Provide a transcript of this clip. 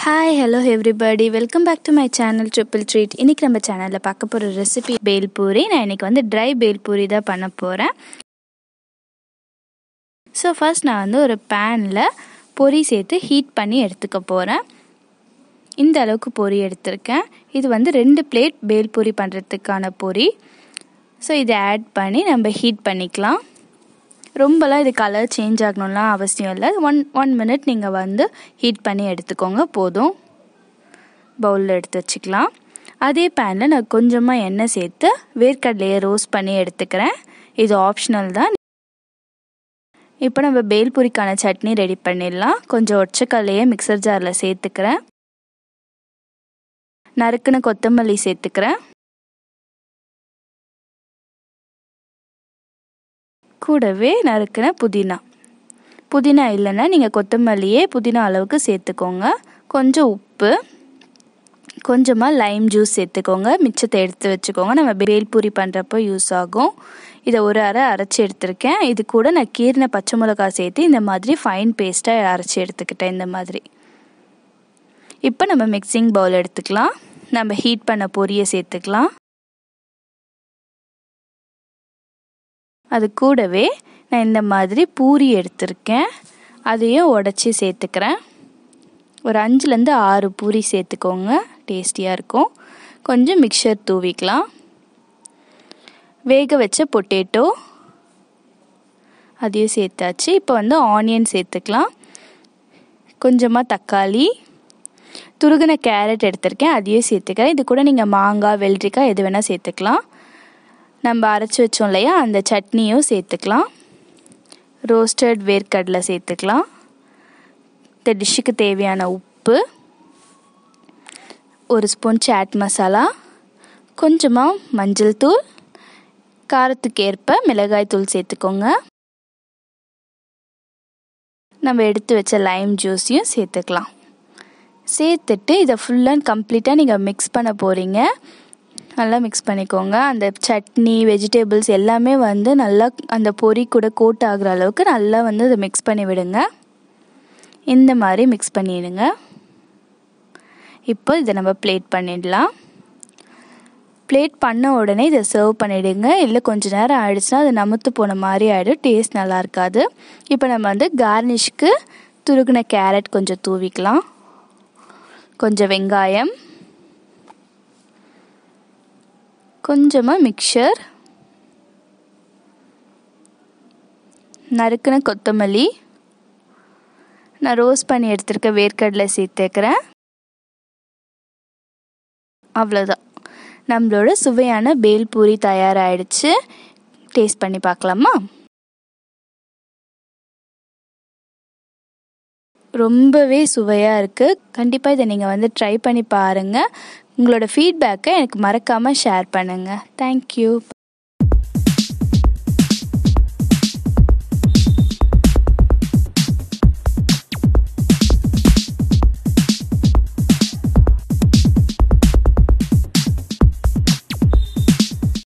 Hi hello everybody, welcome back to my channel triple treat. இன்றைக்கி நம்ம சேனலில் பார்க்க போகிற ரெசிபி பேல் பூரி. நான் இன்றைக்கி வந்து ட்ரை பேல் பூரி தான் பண்ண போகிறேன். ஸோ ஃபர்ஸ்ட் நான் வந்து ஒரு பேனில் பொரி சேர்த்து ஹீட் பண்ணி எடுத்துக்க போகிறேன். இந்த அளவுக்கு பொரி எடுத்திருக்கேன். இது வந்து 2 பிளேட் பேல் பூரி பண்ணுறதுக்கான பொரி. ஸோ இதை ஆட் பண்ணி நம்ம ஹீட் பண்ணிக்கலாம். ரொம்பலாம் இது கலர் சேஞ்ச் ஆகணும்லாம் அவசியம் இல்லை. ஒன் மினிட் நீங்கள் வந்து ஹீட் பண்ணி எடுத்துக்கோங்க, போதும். பவுலில் எடுத்து வச்சுக்கலாம். அதே பேனில் நான் கொஞ்சமாக எண்ணெய் சேர்த்து வேர்க்கடலையை ரோஸ்ட் பண்ணி எடுத்துக்கிறேன். இது ஆப்ஷனல் தான். இப்போ நம்ம பேல் பூரிக்கான சட்னி ரெடி பண்ணிடலாம். கொஞ்சம் ஒற்றைக்கடலையை மிக்சர் ஜாரில் சேர்த்துக்கிறேன். நறுக்குன கொத்தமல்லி சேர்த்துக்கிறேன். கூடவே நறுக்கின புதினா இல்லைன்னா நீங்கள் கொத்தமல்லியே புதினா அளவுக்கு சேர்த்துக்கோங்க. கொஞ்சம் உப்பு, கொஞ்சமாக லைம் ஜூஸ் சேர்த்துக்கோங்க. மிச்சத்தை எடுத்து வச்சுக்கோங்க, நம்ம பேல் பூரி பண்ணுறப்போ யூஸ் ஆகும். இதை ஒரு அரை அரைச்சி எடுத்திருக்கேன். இது கூட நான் கீரின பச்சை மிளகாய் சேர்த்து இந்த மாதிரி ஃபைன் பேஸ்ட்டாக அரைச்சி எடுத்துக்கிட்டேன். இந்த மாதிரி இப்போ நம்ம மிக்சிங் பவுல் எடுத்துக்கலாம். நம்ம ஹீட் பண்ண பொரியை சேர்த்துக்கலாம். அது கூடவே நான் இந்த மாதிரி பூரி எடுத்திருக்கேன், அதையும் உடச்சி சேர்த்துக்கிறேன். ஒரு 5லேருந்து 6 பூரி சேர்த்துக்கோங்க, டேஸ்டியாக இருக்கும். கொஞ்சம் மிக்சர் தூவிக்கலாம். வேக வச்ச பொட்டேட்டோ அதையும் சேர்த்தாச்சு. இப்போ வந்து ஆனியன் சேர்த்துக்கலாம். கொஞ்சமாக தக்காளி, துருகின கேரட் எடுத்திருக்கேன், அதையும் சேர்த்துக்கிறேன். இது கூட நீங்கள் மாங்காய், வெள்ளரிக்காய் எது வேணால் சேர்த்துக்கலாம். நம்ம அரைச்சி வச்சோம் இல்லையா, அந்த சட்னியும் சேர்த்துக்கலாம். ரோஸ்டட் வேர்க்கடலை சேர்த்துக்கலாம். இந்த டிஷ்ஷுக்கு தேவையான உப்பு, 1 ஸ்பூன் சாட் மசாலா, கொஞ்சமாக மஞ்சள் தூள், காரத்துக்கு ஏற்ப மிளகாய் தூள் சேர்த்துக்கோங்க. நம்ம எடுத்து வச்ச லைம் ஜூஸையும் சேர்த்துக்கலாம். சேர்த்துட்டு இதை ஃபுல் அண்ட் கம்ப்ளீட்டாக நீங்கள் மிக்ஸ் பண்ண போகிறீங்க. நல்லா மிக்ஸ் பண்ணிக்கோங்க. அந்த சட்னி, வெஜிடபிள்ஸ் எல்லாமே வந்து நல்லா அந்த பொரி கூட கோட் ஆகிற அளவுக்கு நல்லா வந்து அதை மிக்ஸ் பண்ணி விடுங்க. இந்த மாதிரி மிக்ஸ் பண்ணிடுங்க. இப்போ இதை நம்ம பிளேட் பண்ணிடலாம். பிளேட் பண்ண உடனே இதை சர்வ் பண்ணிவிடுங்க. இல்லை கொஞ்சம் நேரம் ஆயிடுச்சுன்னா அது நமுத்து போன மாதிரி ஆகிடும், டேஸ்ட் நல்லா இருக்காது. இப்போ நம்ம வந்து கார்னிஷ்க்கு துருகின கேரட் கொஞ்சம் தூவிக்கலாம். கொஞ்சம் வெங்காயம், கொஞ்சமாக மிக்சர், நறுக்கின கொத்தமல்லி, நான் ரோஸ்ட் பண்ணி எடுத்துருக்க வேர்க்கடலை சேர்த்துக்கிறேன். அவ்வளோதான், நம்மளோட சுவையான பேல் பூரி தயாராகிடுச்சு. டேஸ்ட் பண்ணி பார்க்கலாமா? ரொம்பவே சுவையாக இருக்குது. கண்டிப்பாக இதை நீங்கள் வந்து ட்ரை பண்ணி பாருங்கள். உங்களோட ஃபீட்பேக்கை எனக்கு மறக்காமல் ஷேர் பண்ணுங்கள். தேங்க்யூ.